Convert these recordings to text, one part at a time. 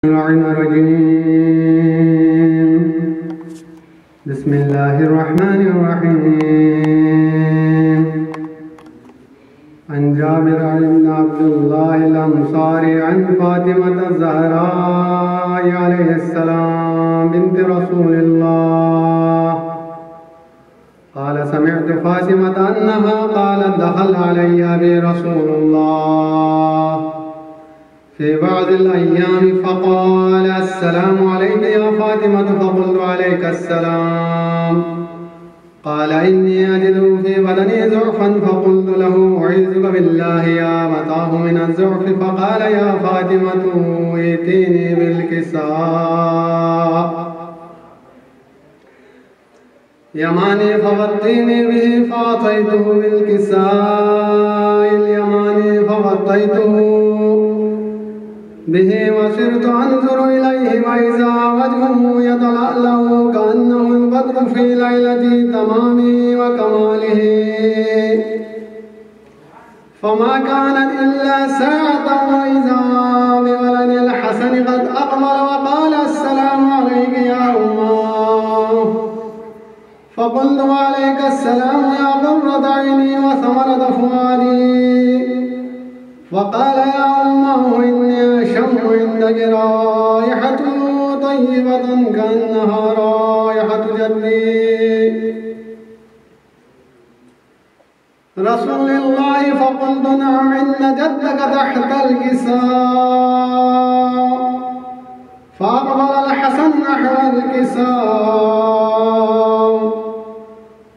الرجيم. بسم الله الرحمن الرحيم. عن جابر بن عبد الله الأنصاري عن فاطمة الزهراء عليه السلام بنت رسول الله قال سمعت فاطمة أنها قالت دخل علي أبي رسول الله في بعض الأيام فقال السلام عليك يا فاطمة فقلت عليك السلام. قال إني أجد في بدني زعفا فقلت له أعيذك بالله يا متاه من الزعف. فقال يا فاطمة ائتيني بالكساء يماني فغطيني به فأعطيته بالكساء اليماني فغطيته به وصرت أنظر إليه وإذا وجهه يتلألأ كأنه البدر في ليلة تمامه وكماله. فما كانت إلا ساعة وإذا بولد الحسن قد أقبل وقال السلام عليك يا أماه. فقلت وعليك السلام يا قرة عيني وثمرة فؤادي. فقال يا أماه إني أشم عندك رائحة طيبة كأنها رائحة جدي رسول الله. فقلت نعم إن جدك تحت الكساء. فأقبل الحسن نحو الكساء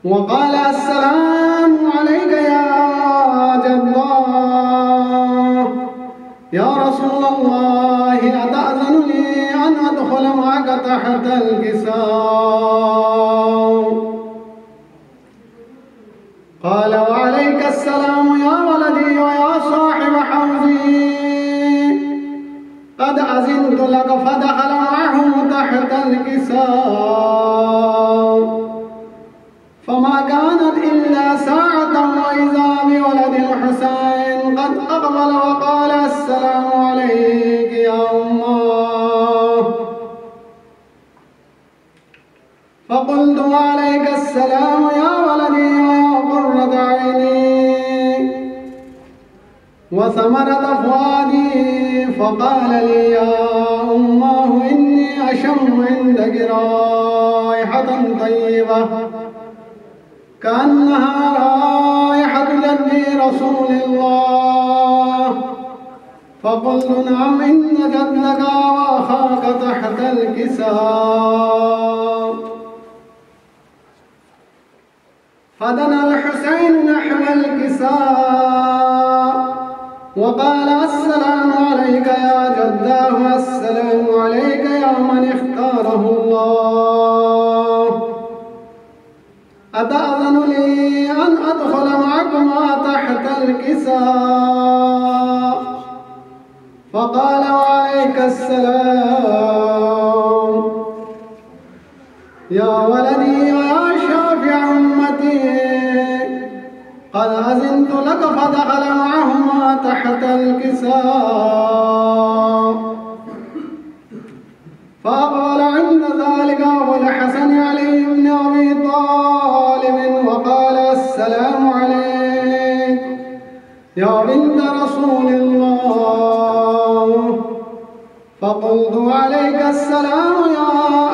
وقال السلام عليك يا جداه. يا رسول الله أتأذن لي أن أدخل معك تحت الكساء؟ قال وعليك السلام يا ولدي ويا صاحب حوزي. قد أذنت لك. فدخل معه تحت الكساء. فما كانت إلا ساعة وإذا بولد الحسين قد أقبل وقال السلام عليك يا أماه. فقلت وعليك السلام يا ولدي ويا قرة عيني وثمرة فؤادي. فقال لي يا أماه إني أشم عندك رائحة طيبة كأنها رائحة جدي رسول الله. فقلت نعم إن جدك وأخاك تحت الكساء. فدنا الحسين نحو الكساء وقال السلام عليك يا جداه. السلام عليك يا من اختاره الله. أتأذن لي أن أدخل معكما تحت الكساء؟ فقال وعليك السلام يا ولدي ويا شافع أمتي. قد أذنت لك. فدخل معهما تحت الكساء. فأقبل عند ذلك أبو الحسن علي بن أبي طالب وقال السلام عليك يا بنت رسول الله. فقلت وعليك السلام يا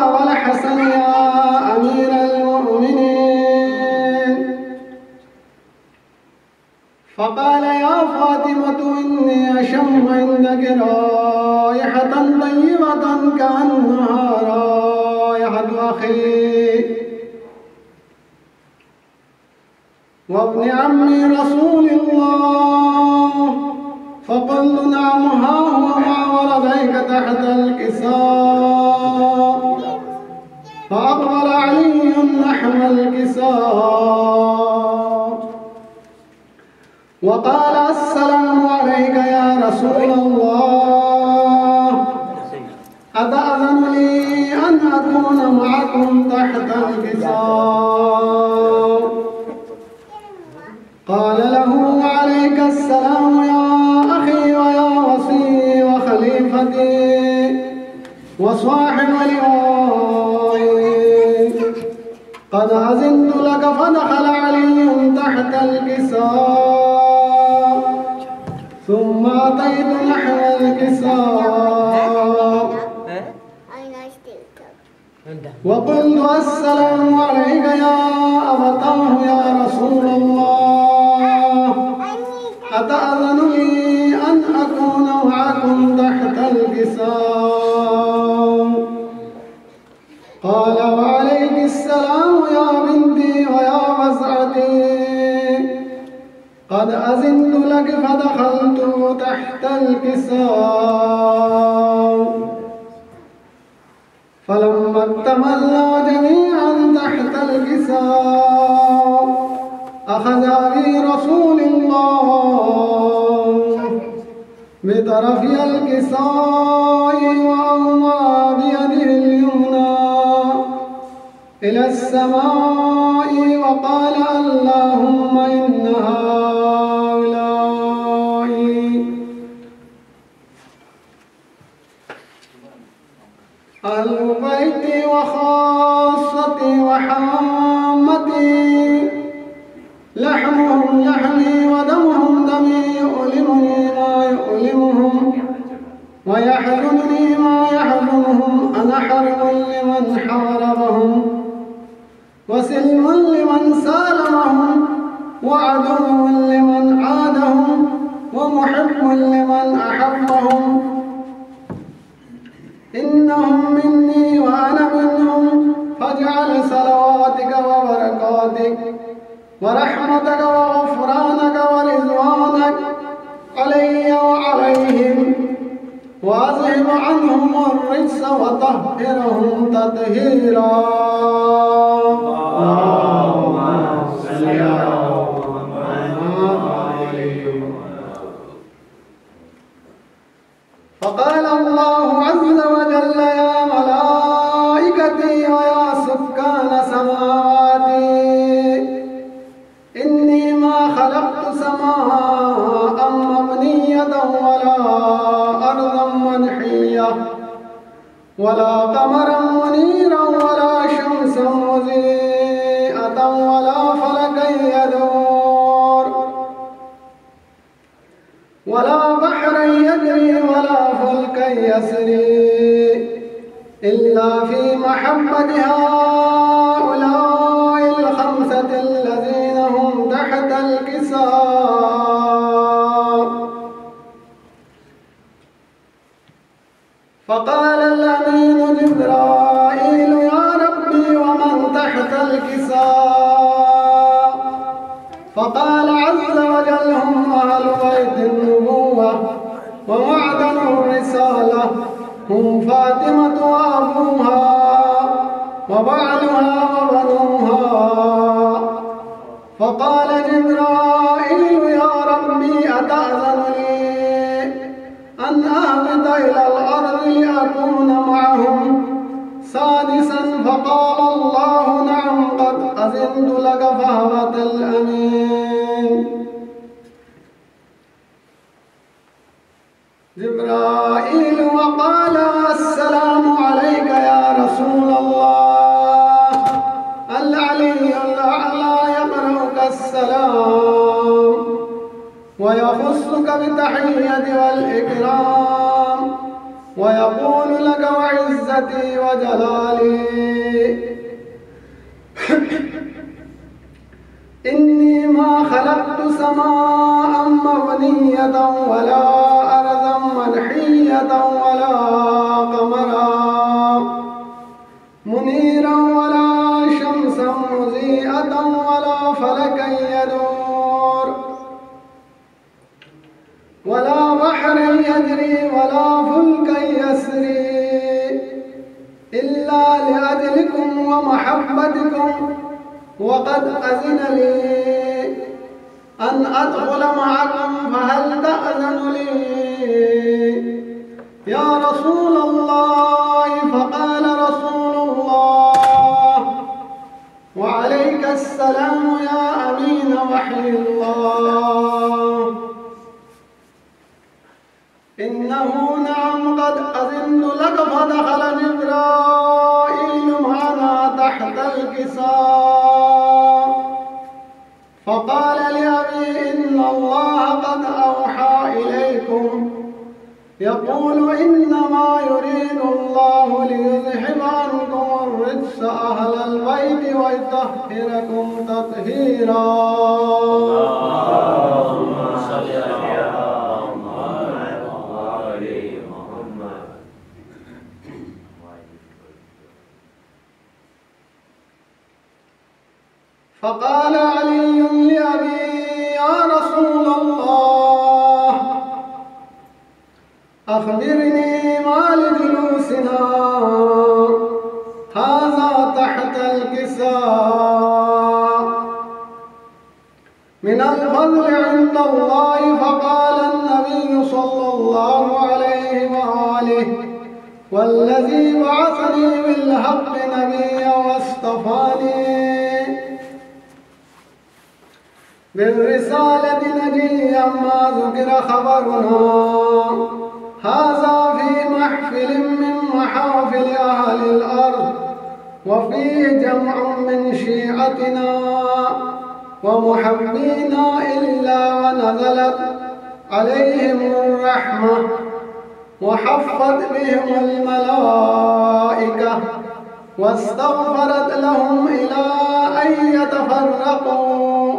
أبا الحسن يا أمير المؤمنين. فقال يا فاطمة إني أشم عندك رائحة طيبة كأنها رائحة أخي وابن عم رسول الله. فقلت نعم ها هو مع ولديك تحت الكساء. فأقبل علي نحو الكساء وقال السلام عليك يا رسول الله. أتأذن لي أن أكون معكم تحت الكساء؟ قال له وعليك السلام يا أخي ويا وصي وخليفتي. وصاحب الغائب. قد أذنت لك فدخل علي تحت الكساء ثم أتيت نحو الكساء وقلت السلام عليك يا أبتاه يا رسول الله أتأذن لي أن أكون معكم تحت الكساء؟ قال وعليك السلام يا بنتي ويا وسعتي. قد أذنت لك فدخلت تحت الكساء. فلما اكتملنا جميعا تحت الكساء أخذ أبي رسول الله بطرفي الكساء وأومى بيده اليمنى إلى السماء وقال اللهم إن هؤلاء أهل بيتي وخاصتي وحمامتي لحمهم لحمي ودمهم دمي يؤلمني ما يؤلمهم ويحزنني ما يحزنهم. أنا حرب لمن حاربهم وسلم لمن سالمهم وعدو لمن عادهم ومحب لمن أحبهم. إنهم مني وأنا منهم فاجعل صلواتك وبركاتك ورحمتك وغفرانك ورضوانك علي وعليهم وأذهب عنهم الرجس وطهرهم تطهيرا. اللهم صل على محمد. فقال الله عز وجل يا ملائكتي ويا سكان سماواتي إني ما خلقت سماء مبنية ولا أرضا منحية ولا قمرا منيرا ولا شمسا مضيئة ولا فلكا يدور ولا بحرا يجري ولا فلكا يسري إلا في محبة هؤلاء الخمسة الذين هم تحت الكساء. فقال الأمين جبرائيل يا ربي ومن تحت الكساء؟ فقال عز وجل هم أهل بيت النبوة ومعدن الرسالة هم فاطمة وأبوها وبعلها وبنوها. فقال جبرائيل يا ربي أتأذن لي أن أهبط إلى الأرض لأكون معهم سادسا؟ فقال الله نعم قد أذنت لك فهبط الأمين. جبرائيل وقال السلام عليك يا رسول الله. العلي الأعلى يقرأك السلام ويخصك بالتحية والإكرام ويقول لك وعزتي وجلالي إني ما خلقت سماء مبنية ولا أرضا منحية ولا قمرا منيرا ولا شمسا مضيئة ولا فلكا يدور ولا بحرا يجري ولا فلكا يسري إلا لأجلكم ومحبتكم. وقد أذن لي أن أدخل معكم فهل تأذن لي يا رسول الله؟ فقال رسول الله وعليك السلام يا أمين وحي الله. إنه نعم قد أذنت لك فدخل يقول إنما يريد الله ليذهب عنكم الرجس أهل البيت ويطهركم تطهيرا. اللهم صل على محمد وآل محمد. فقال علي لأبي يا رسول الله أخبرني ما لجلوسنا هذا تحت الكساء من الفضل عند الله. فقال النبي صلى الله عليه وآله والذي بعثني بالحق نبيا واصطفاني بالرسالة نجيا ما ذكر خبرنا هذا في محفل من محافل أهل الأرض وفيه جمع من شيعتنا ومحبينا إلا ونزلت عليهم الرحمة وحفت بهم الملائكة واستغفرت لهم إلى أن يتفرقوا.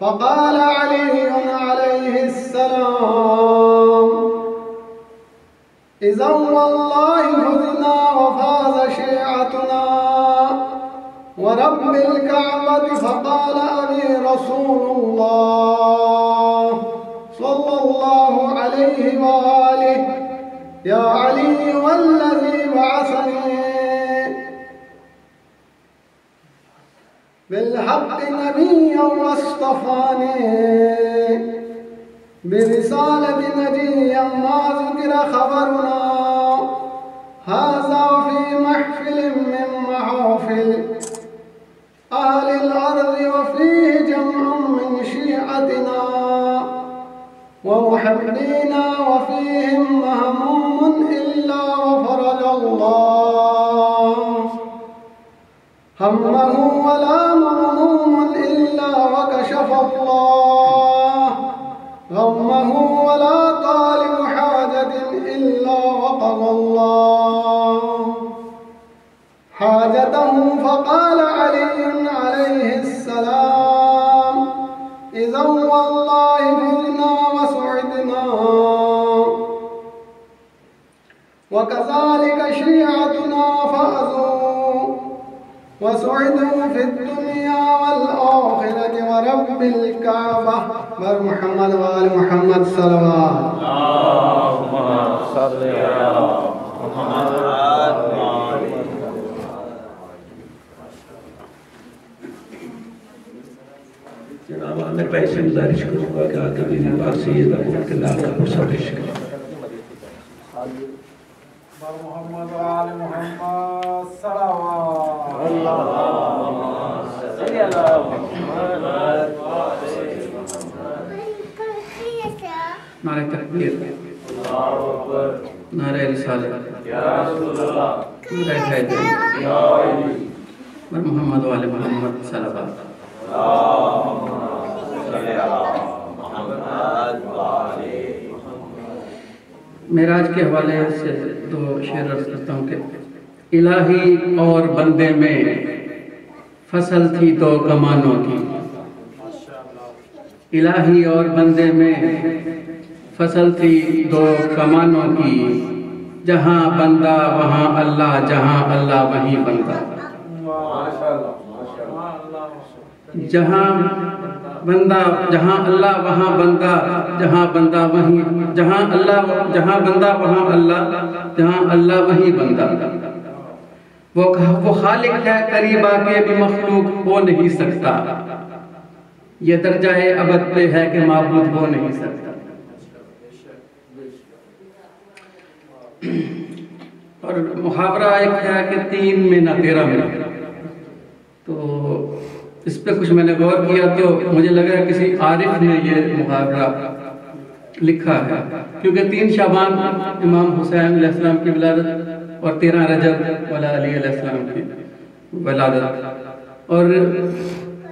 فقال علي عليه السلام إذا والله فزنا وفاز شيعتنا ورب الكعبة. فقال أبي رسول الله صلى الله عليه وآله يا علي والذي بعثني بالحق نبيا واصطفاني برسالة نجيا ما ذكر خبرنا هذا في محفل من محافل أهل الأرض وفيه جمع من شيعتنا ومحبينا وفيهم مهموم إلا وفرج الله همه ولا مغموم إلا وكشف الله غمه ولا طالب حاجة إلا وقضى الله حاجته. فقال علي عليه السلام إذا والله فزنا وسعدنا وكذلك شيعتنا فأذوا وسعدوا في الدنيا والآخرة ورب الكعبة محمد وآل محمد صلوات. اللهم صل على محمد. جناب عامر بھائی سے گزارش کروں گا کہ آگے بھی بار سے یہ دعوت کے لاکھ کا پرسرش کریں. محمد وآل محمد صلوات. اللهم صل على محمد. نعرہ تکبیر، نعرہ رسالت، نعرہ حیدر، محمد وآل محمد صلوات. معراج کے حوالے سے دو شعر عرض کرتا ہوں کہ الہی اور بندے میں فصل تھی دو کمانوں کی. الہی اور بندے میں فصل تھی دو کمانوں کی. جہاں بندہ وہاں اللہ، جہاں اللہ وہیں بندہ. جہاں بندہ جہاں اللہ وہاں بندہ، جہاں بندہ وہیں جہاں بندہ وہاں اللہ، جہاں اللہ وہیں بندہ. وہ خالق ہے قریب آ کے بھی مخلوق ہو نہیں سکتا. یہ درجہ ابد پہ ہے کہ معبود ہو نہیں سکتا. اور محاورہ ایک ہے کہ 3 میں نہ 13 میں. تو اس پہ کچھ میں نے غور کیا تو مجھے لگا کسی عارف نے یہ محاورہ لکھا ہے، کیونکہ 3 شعبان امام حسین علیہ السلام کی ولادت اور 13 رجب مولا علی علیہ السلام کی ولادت، اور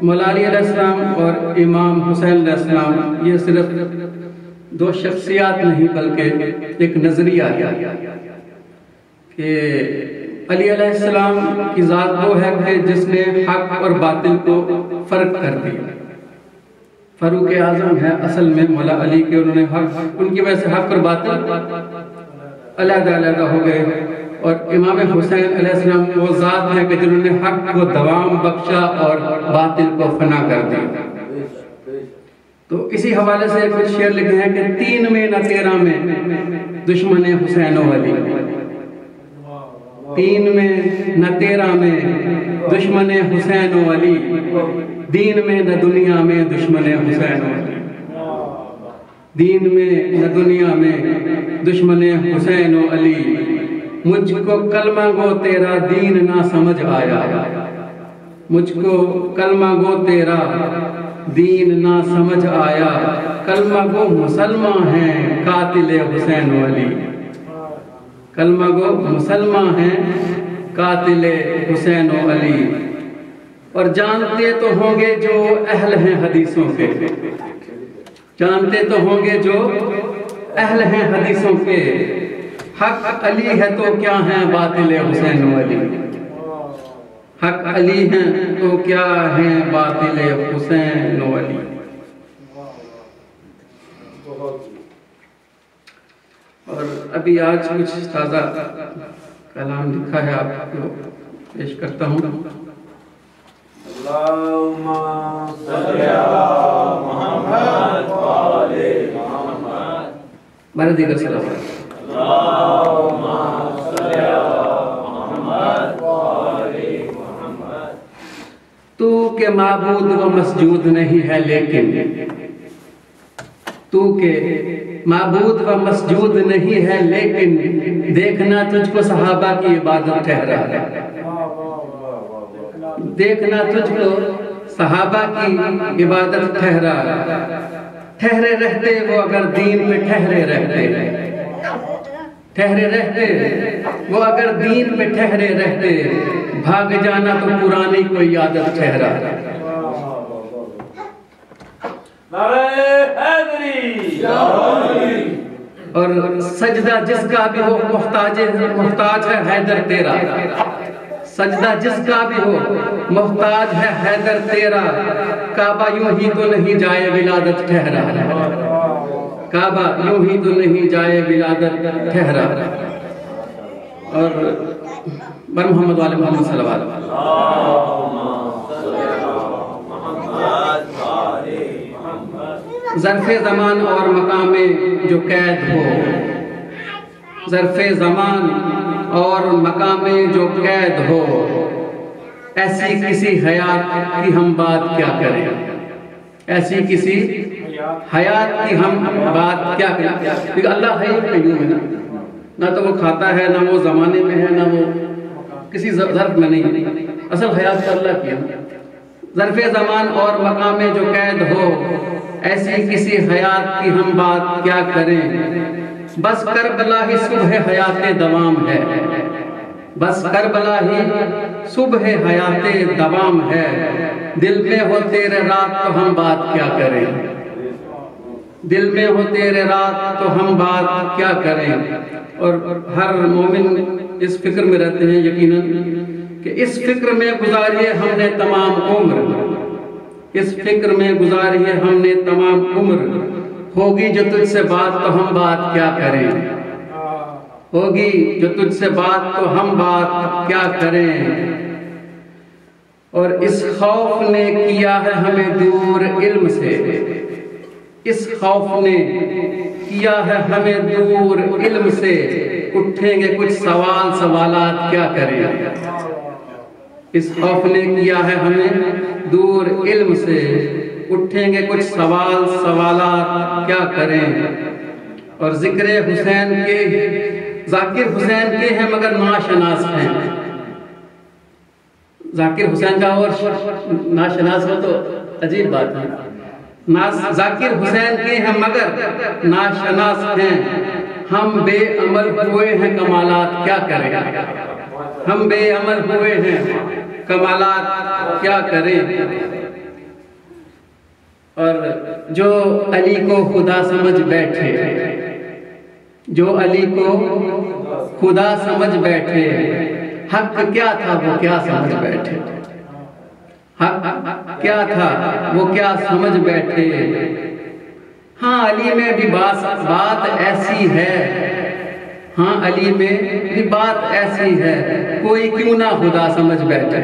مولا علی علیہ السلام اور امام حسین علیہ السلام یہ صرف دو شخصیات نہیں بلکہ ایک نظریہ ہے کہ علی علیہ السلام کی ذات وہ ہے کہ جس نے حق اور باطل کو فرق کر دیا. فاروق اعظم ہے اصل میں مولا علی کے، انہوں نے حق، ان کی وجہ سے حق اور باطل علیحدہ علیحدہ ہو گئے. اور امام حسین علیہ السلام وہ ذات ہے کہ جنہوں نے حق کو دوام بخشا اور باطل کو فنا کر دیا. تو اسی حوالے سے کچھ شعر لکھے ہیں کہ 3 میں نہ 13 میں دشمن حسین و علی، 3 میں نہ 13 میں دشمن حسین و علی، دین میں نہ دنیا میں دشمن حسین و علی، دین میں نہ دنیا میں دشمن حسین و علی. مجھ کو کلمہ گو تیرا دین نہ سمجھ آیا، مجھ کو کلمہ گو تیرا دین نہ سمجھ آیا، کلمہ گو مسلمان ہیں قاتل حسین و علی، کلمہ گو مسلمان ہیں قاتل حسین و علی. اور جانتے تو ہوں گے جو اہل ہیں حدیثوں کے، جانتے تو ہوں گے جو اہل ہیں حدیثوں کے، حق علی ہے تو کیا ہیں باطل حسین و علی، حق علی ہیں تو کیا ہیں باطل حسین و علی. اور ابھی آج کچھ تازہ کلام لکھا ہے آپ کو پیش کرتا ہوں. اللہم صلی علی محمد و آل محمد. بارہ دیگر صلوات. اللہم صلی علی محمد و آل محمد. تو کہ معبود و مسجود نہیں ہے لیکن، تو کہ معبود و مسجود نہیں ہے لیکن، دیکھنا تجھ کو صحابہ کی عبادت ٹھہرا، دیکھنا تجھ کو صحابہ کی عبادت ٹھہرا. ٹھہرے رہتے وہ اگر دین پہ ٹھہرے رہتے، ٹھہرے رہتے وہ اگر دین پہ ٹھہرے رہتے، بھاگ جانا تو پرانی کوئی عادت ٹھہرا. نعرہ حیدری. اور سجدہ جس کا بھی ہو محتاج ہے حیدر تیرا، سجدہ جس کا بھی ہو محتاج ہے حیدر تیرا. کعبہ یوں ہی تو نہیں جائے ولادت ٹھہرا، کعبہ یوں ہی تو نہیں جائے ولادت ٹھہرا. اور بر محمد والے محمد صلی اللہ علیہ وسلم. ظرف زمان اور مقام میں جو قید ہو، ظرف زمان اور مقام میں جو قید ہو، ایسی کسی حیات کی ہم بات کیا کریں، ایسی کسی حیات کی ہم بات کیا کریں. کیونکہ اللہ حی قیوم ہے، نہ تو وہ کھاتا ہے، نہ وہ زمانے میں ہے، نہ وہ کسی ظرف میں نہیں. اصل حیات کا اللہ کی ہے. ظرف زمان اور مقام میں جو قید ہو، ایسی کسی حیات کی ہم بات کیا کریں. بس کربلا ہی صبح حیات دوام ہے، بس کربلا ہی صبح حیات دوام ہے. دل میں ہو تیرے رات تو ہم بات کیا کریں، دل میں ہو تیرے رات تو ہم بات کیا کریں. اور ہر مومن اس فکر میں رہتے ہیں یقیناً کہ اس فکر میں گزاریے ہم نے تمام عمر، اس فکر میں گزاریے ہم نے تمام عمر. ہوگی جو تجھ سے بات تو ہم بات کیا کریں، ہوگی جو تجھ سے بات تو ہم بات کیا کریں. اور اس خوف نے کیا ہے ہمیں دور علم سے، اس خوف نے کیا ہے ہمیں دور علم سے. اٹھیں گے کچھ سوالات کیا کریں، اس خوف نے کیا ہے ہمیں دور علم سے. اٹھیں گے کچھ سوالات کیا کریں. اور ذکر حسین کے ذاکر حسین کے ہیں مگر ناشناس ہیں. ذاکر حسین کا اور ناشناس ہو تو عجیب بات ہے. ذاکر حسین کے ہیں مگر ناشناس ہیں. ہم بے عمل ہوئے ہیں کمالات کیا کریں، ہم بے عمل ہوئے ہیں کمالات کیا کریں. اور جو علی کو خدا سمجھ بیٹھے، جو علی کو خدا سمجھ بیٹھے، حق کیا تھا وہ کیا سمجھ بیٹھے، حق کیا تھا وہ کیا سمجھ بیٹھے۔ ہاں علی میں بھی بات ایسی ہے، ہاں علی میں بھی بات ایسی ہے، کوئی کیوں نہ خدا سمجھ بیٹھے۔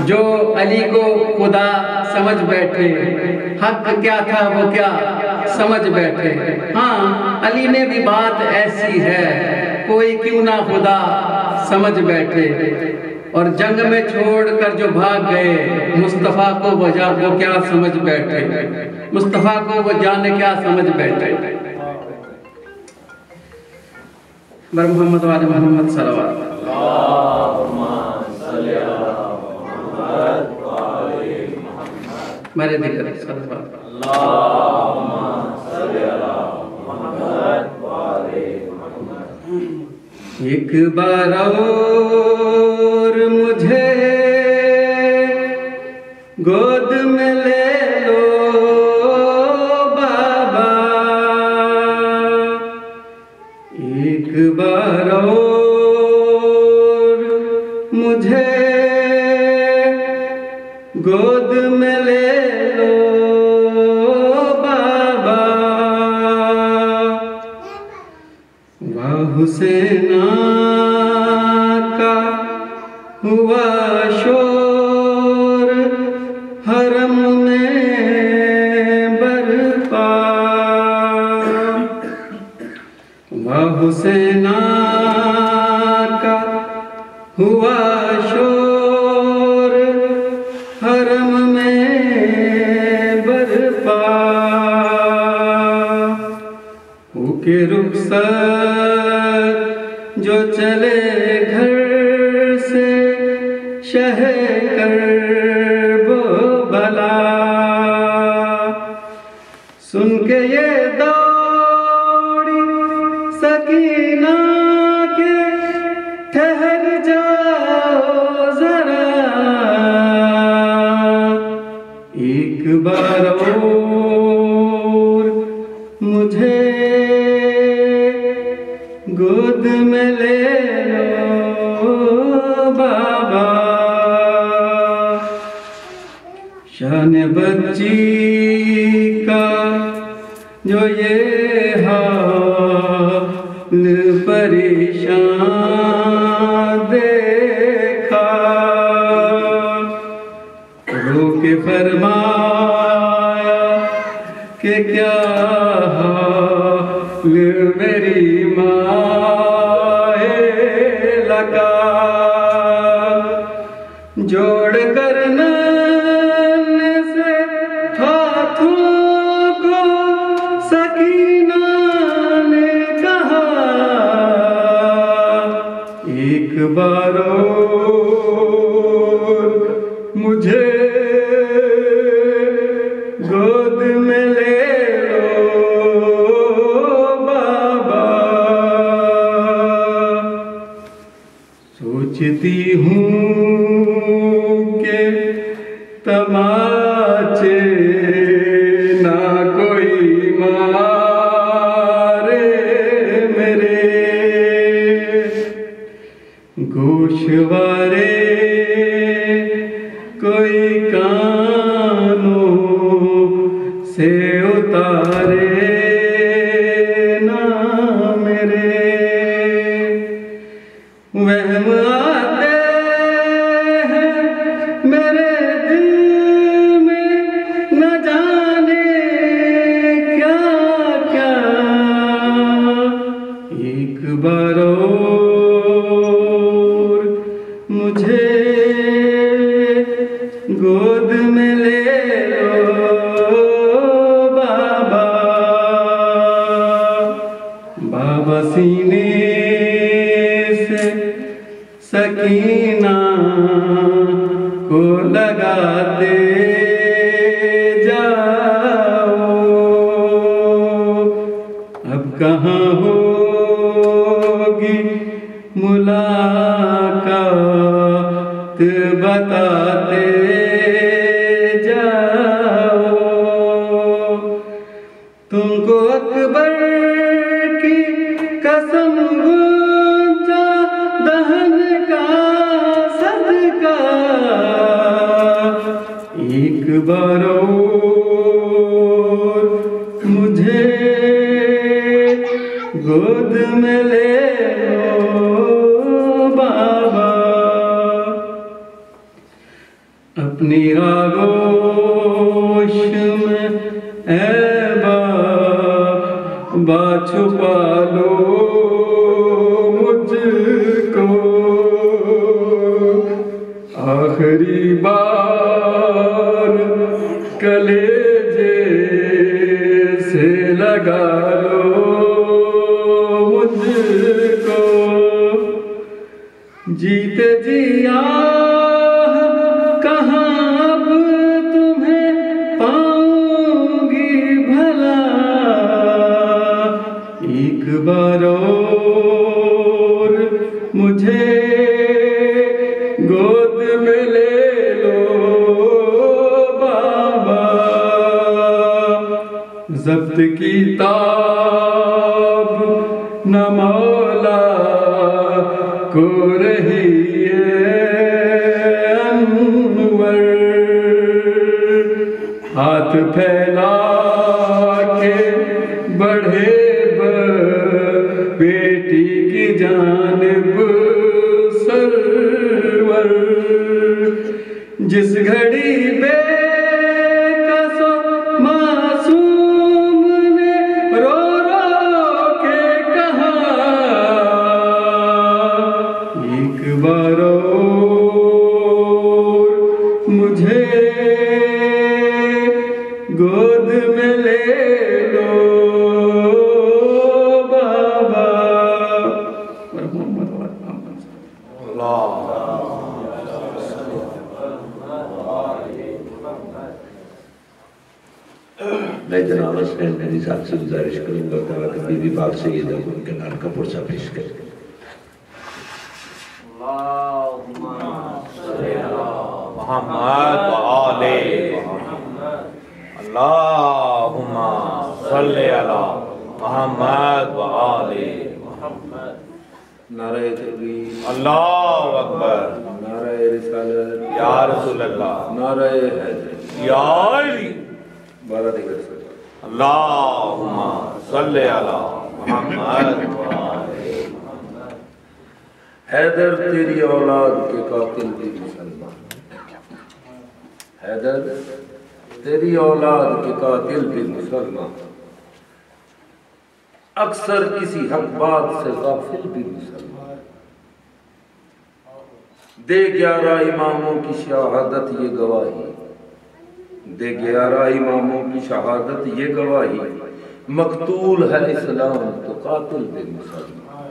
جو علی کو خدا سمجھ بیٹھے، حق کیا تھا وہ کیا سمجھ بیٹھے۔ ہاں علی میں بھی بات ایسی ہے، کوئی کیوں نہ خدا سمجھ بیٹھے۔ اور جنگ میں چھوڑ کر جو بھاگ گئے، مصطفیٰ کو وہ کیا سمجھ بیٹھے، مصطفیٰ کو وہ جانے کیا سمجھ بیٹھے۔ بر محمد والے محمد صلوات میرے دل کرے صلوات۔ ایک بار اور مجھے گود میں لے لو بابا، ایک بار اور مجھے گود میں لے لو بابا، واہ حسینہ کا ہوا شور حرم میں برپا، واہ حسینہ کا ہوا شور حرم میں برپا، ہو کے رخصت جو چلے گھر سے شہ کرب و بلا، سن کے یہ دوڑی سکینہ کے ٹھہر جاؤ ذرا، ایک بار اور مجھے گود میں لے لو بابا، شان بچی کا جو یہ حال پریشان دیکھا، رو کے فرمایا کہ کیا حال میری ماں لگا، جوڑ کر نانے سے ہاتھوں کو سکینہ نے کہا، ایک بار اور مجھے گود میں لے سوچتی ہوں کہ تماچے نہ کوئی مارے میرے، گوشوارے کوئی کانوں سے اتارے نہ میرے، وہم آتے ہیں میرے دل میں نہ جانے کیا کیا، ایک بار اور مجھے گود میں لے لو بابا، بابا سینے سکینہ کو لگاتے جاؤ، اب کہاں ہوگی ملاقات بتاتے جاؤ، تم کو اکبر کی قسم گونجا دہن کا صدقہ، ایک بار اور مجھے گود میں لے لو بابا، اپنی آغوش میں اے بابا چھپا لو مجھ کو، آخری بار کلیجے سے لگا لو مجھ کو، جیتے جی کہاں اب تمہیں پاؤں گی بھلا، ایک بار اور مجھے گود میں لے لو بابا، ضبط کی تاب نہ مولا کو رہی انور، ہاتھ پھیلا کے بڑھے بیٹی کی جانب سرور، جس گھڑی بے کس معصوم نے رو رو کے کہا، ایک بار اور مجھے گود میں لے لو بابا، میں جناب حسین نبی صاحب سے گزارش کروں گا کہ بی بی پاک سیدہ کو ان کے نام کا پرچہ پیش کریں۔ اللہم صلی علی محمد و آل محمد، اللہم صلی علی محمد و آل محمد، نعرہ تکبیر، اللہ اکبر، نعرہ رسالت، یا رسول اللہ، نعرہ حیدر، یا علی، بارہ دیگر سے اللہم صلی علی محمد و آل محمد۔ حیدر تیری اولاد کے قاتل بھی مسلمان، حیدر تیری اولاد کے قاتل بھی مسلمان، اکثر کسی حق بات سے غافل بھی مسلمان، دے 11 اماموں کی شہادت یہ گواہی، دے 11 اماموں کی شہادت یہ گواہی، مقتول ہے اسلام تو قاتل بھی مسلمان،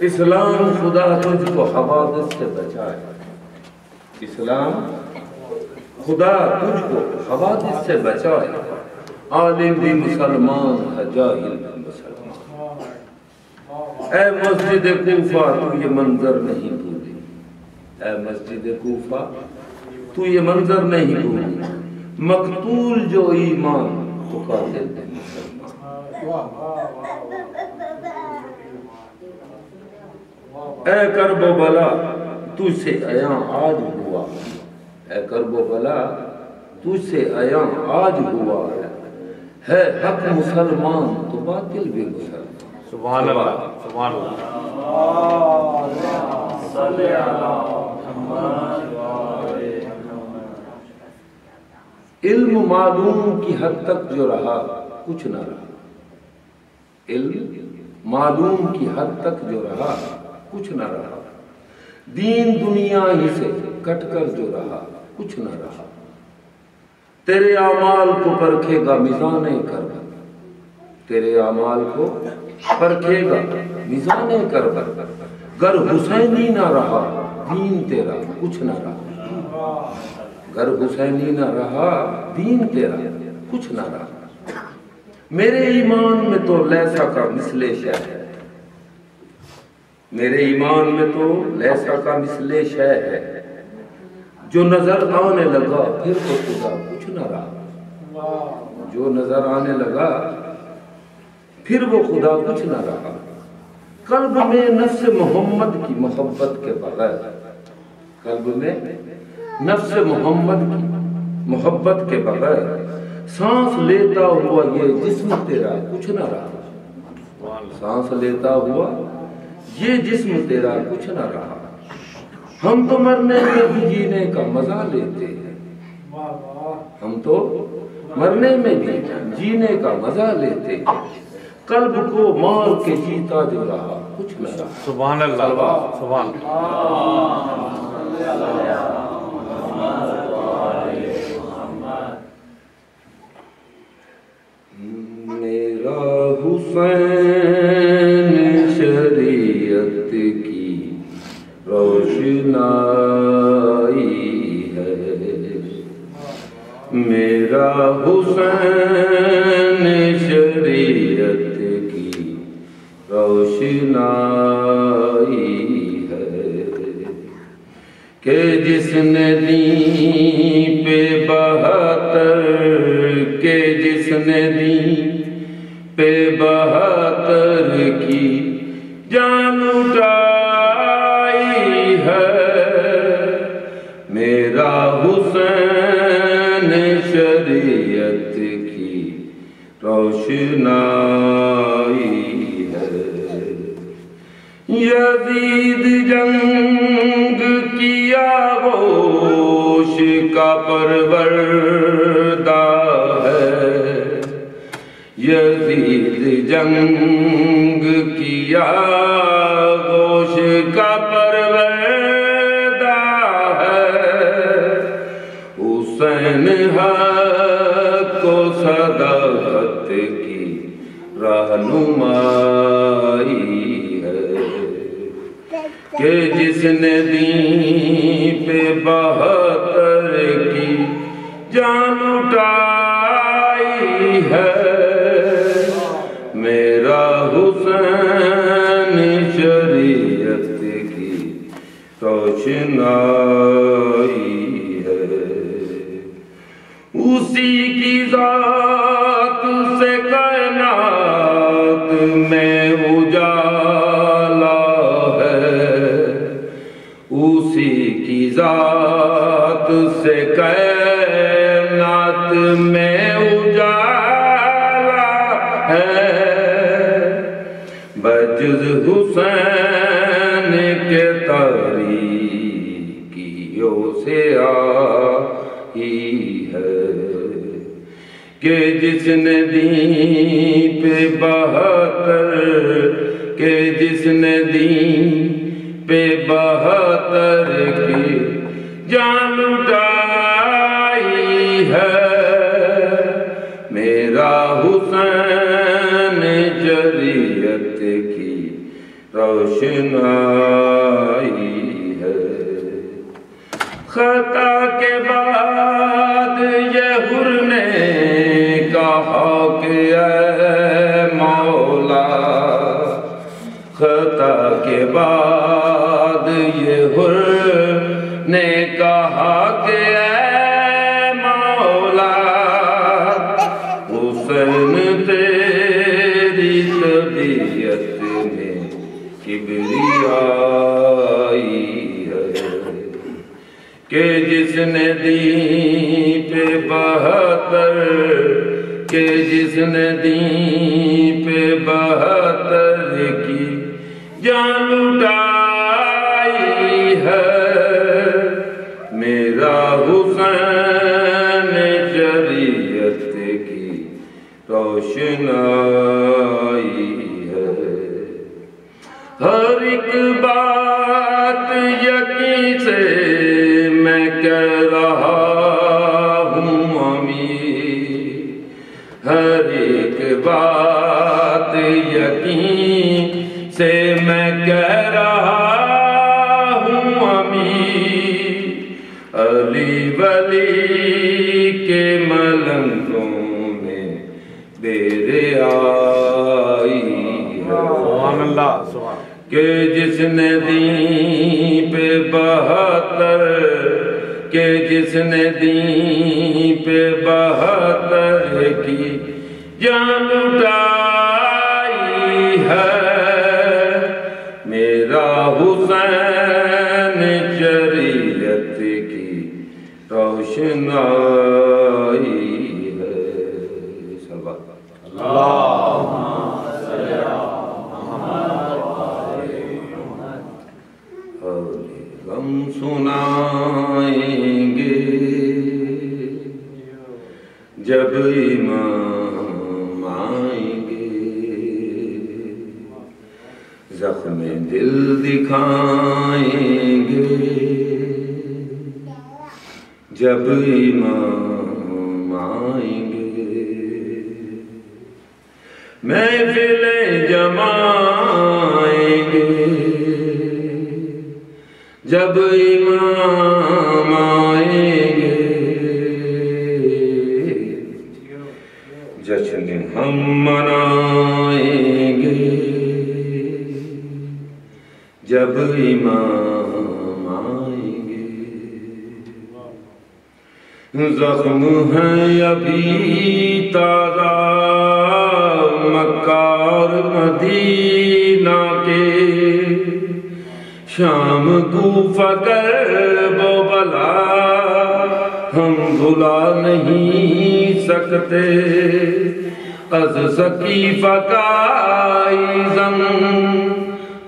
اسلام خدا تجھ کو حوادث سے بچائے، اسلام خدا تجھ کو حوادث سے بچائے، عالم بھی مسلمان ہے جاہل بھی مسلمان، اے مسجد کوفہ تو یہ منظر نہیں بھولی، اے مسجد کوفہ تو یہ منظر نہیں بھولی، مقتول جو ایمان تو قاتل بھی مسلمان، اے کرب و بلا تجھ سے عیاں آج ہوا، اے کرب و بلا تجھ سے عیاں آج ہوا ہے حق مسلمان تو باطل بھی مسلمان، سبحان اللہ، سبحان اللہ، صلی علی محمد و آل محمد۔ علم معلوم کی حد تک جو رہا کچھ نہ رہا، علم معلوم کی حد تک جو رہا کچھ نہ رہا، دین دنیا ہی سے کٹ کر جو رہا کچھ نہ رہا، تیرے اعمال کو پرکھے گا میزان کربلا، تیرے اعمال کو پرکھے گا میزان کربلا، گر حسینی نہ رہا دین تیرا کچھ نہ رہا، گر حسینی نہ رہا دین تیرا کچھ نہ رہا، میرے ایمان میں تو لیسا کا مثل شہ ہے، میرے ایمان میں تو لیسا کا مثل شے ہے، جو نظر آنے لگا پھر تو خدا کچھ نہ رہا، جو نظر آنے لگا پھر وہ خدا کچھ نہ رہا۔ قلب میں نفس محمد کی محبت کے بغیر، قلب میں نفس محمد کی محبت کے بغیر سانس لیتا ہوا یہ جسم تیرا کچھ نہ رہا، سانس لیتا ہوا یہ جسم تیرا کچھ نہ رہا۔ ہم تو مرنے میں بھی جینے کا مزہ لیتے ہیں، ہم تو مرنے میں بھی جینے کا مزہ لیتے ہیں، قلب کو مار کے جیتا جو رہا کچھ نہ رہا۔ سبحان اللہ، سبحان میرا حسین شریعت کی روشنائی ہے، میرا حسین شریعت کی روشنائی ہے، کہ جس نے دین پہ 72 کہ جس نے دین پہ 72 کی جان اٹھائی ہے، میرا حسین شریعت کی روشنائی ہے۔ یزید جنگ کیا گوش کا پروردہ ہے، یزید جنگ کیا گوش کا پروردہ ہے، حسین حق کو صداقت کی رہنمائی ہے، کہ جس نے دین پہ 72 کی جان اٹھائی ہے، میرا حسین شریعت کی روشنائی ہے، اسی کی ذات سے کائنات میں اجالا ہے، اسی کی ذات سے کائنات میں اجالا ہے، بجز حسین کے تاریکیوں سے آئی ہے، کہ جس نے دین پہ 72 کہ جس نے دین پہ 72 کی جان اٹھائی ہے، میرا حسین شریعت کی روشنائی ہے۔ خطا کے بعد یہ حر نے کہا کہ اے مولا، خطا کے بعد یہ حر نے کہا کہ اے مولا، حسین تیری طبیعت میں کبریائی ہے، کہ جس نے دین پہ 72 کہ جس نے دین پہ 72 کی جان اٹھائی ہے، میرا حسین شریعت کی روشنائی ہے۔ ہر ایک بات یقین سے میں کہہ رہا ہوں امیر، ہر ایک بات یقین سے میں کہہ رہا ہوں امیر، علی ولی کے ملنگوں میں بیر آئی ہے، سبحان اللہ، سبحان کہ جس نے دین پہ 72 کہ جس نے دین پہ 72 کی جان لٹائی ہے، میرا حسین شریعت کی روشنائی ہے۔ غم سنائیں گے جب امام آئیں گے، زخم دل دکھائیں گے جب امام آئیں گے، محفلیں جمائیں گے جب امام آئیں گے، جشن ہم منائیں گے جب امام آئیں گے، زخم ہیں ابھی تازہ مکہ اور مدینہ کے، شام کوفہ کرب و بلا ہم بھلا نہیں سکتے، از سقیفہ کا ایزم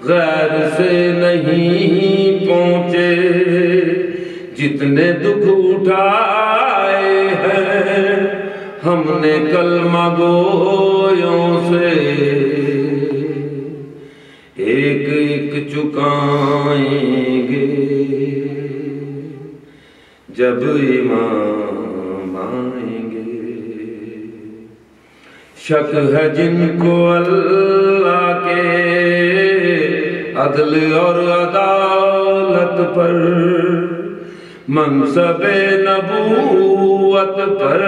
غیر سے نہیں پہنچے، جتنے دکھ اٹھائے ہیں ہم نے کلمہ گویوں سے، ایک ایک چکائیں گے جب امام آئیں گے، شک ہے جن کو اللہ کے عدل اور عدالت پر، منصب نبوت پر،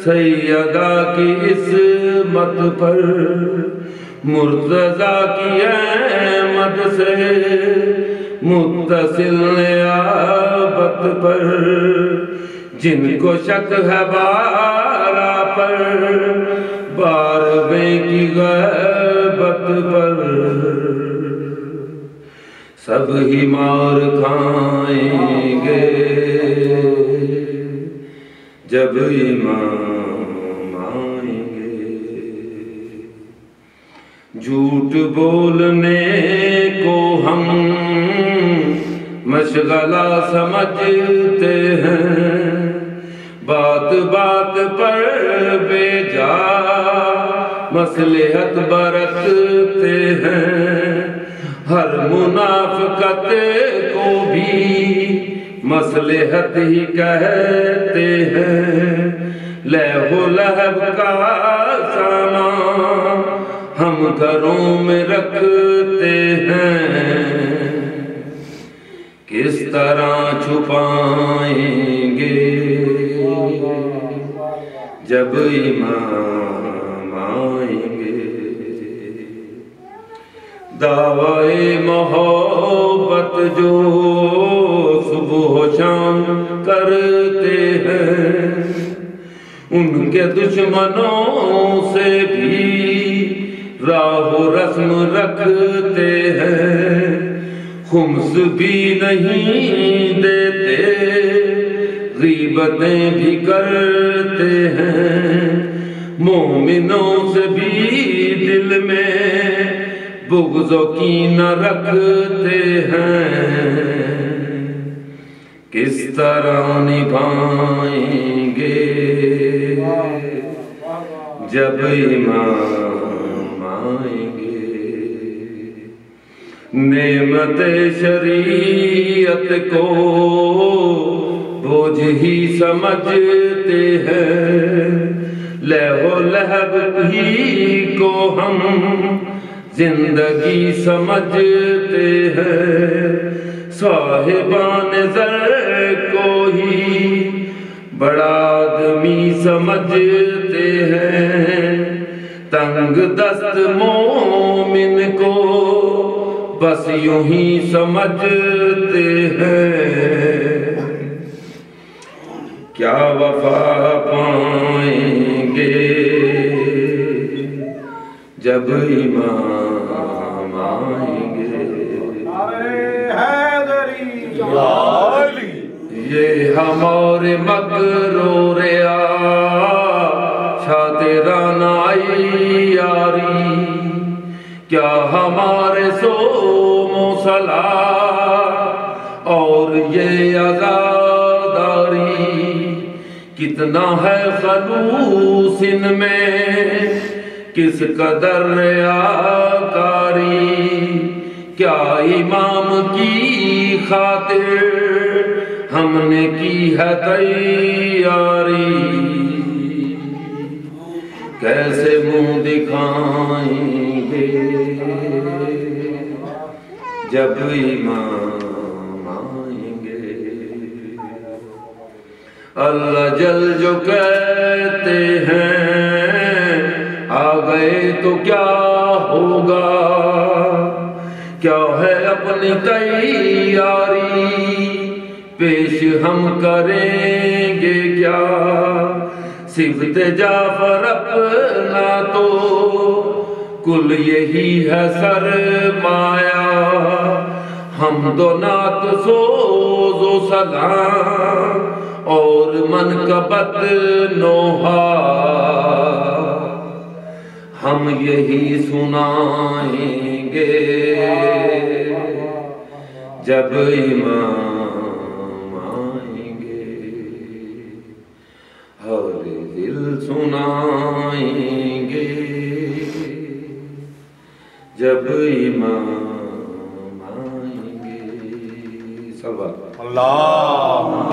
سیدہ کی عصمت پر، مرتضیٰ کی احمد سے متصل نیابت پر، جن کو شک ہے بارہ پر، بارہویں کی غیبت پر، سب ہی مار کھائیں گے جب امام آئیں گے، جھوٹ بولنے کو ہم مشغلہ سمجھتے ہیں، بات بات پر بے جا مصلحت برتتے ہیں، ہر منافقت کو بھی مصلحت ہی کہتے ہیں، لہو لہب کا سامان ہم گھروں میں رکھتے ہیں، کس طرح چھپائیں گے جب امام آئیں گے، دعوی محبت جو صبح و شام کرتے ہیں، ان کے دشمنوں سے بھی راہ و رسم رکھتے ہیں، خمس بھی نہیں دیتے، غیبتیں بھی کرتے ہیں، مومنوں سے بھی دل میں بغض و کینہ رکھتے ہیں، کس طرح نبھائیں گے جب امام آئیں گے، نعمت شریعت کو بوجھ ہی سمجھتے ہیں، لہو لہب ہی کو ہم زندگی سمجھتے ہیں، صاحبان زر کو ہی بڑا آدمی سمجھتے ہیں، تنگ دست مومن کو بس یوں ہی سمجھتے ہیں کیا وفا پائیں گے جب امام آئیں گے. یہ ہمارے مغرور شاترانائی یاری کیا ہمارے سوم و صلاح اور یہ عزاداری کتنا ہے خلوص ان میں کس قدر ریاکاری کیا امام کی خاطر ہم نے کی ہے تیاری کیسے منہ دکھائیں گے جب امام آئیں گے. اللہ جل جو کہتے ہیں آ گئے تو کیا ہوگا کیا ہے اپنی تیاری پیش ہم کریں گے کیا صفت جعفر اپنا تو کل یہی ہے سرمایہ حمد و نعت سوز و سلام اور منقبت نوحہ ہم یہی سنائیں گے جب امام آئیں گے ہر دل سنائیں گے جب امام آئیں گے. صلوات اللہم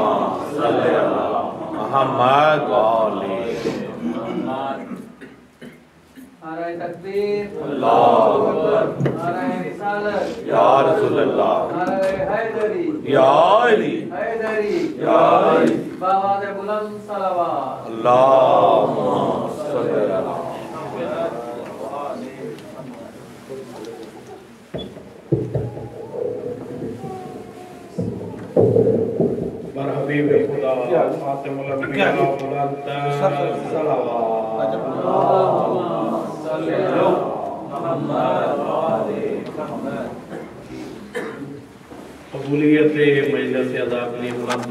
صلی علی محمد و آلہ نعرہ تکبیر اللہ اکبر نعرہ رسالت یا رسول اللہ نعرہ حیدری یا علی حیدری یا علی بآواز بلند صلوات. اللہم صلی علی حبیب خدا خاتم الانبیاء بلند صلوات. قبولیت مجلس عزا کے لیے بلند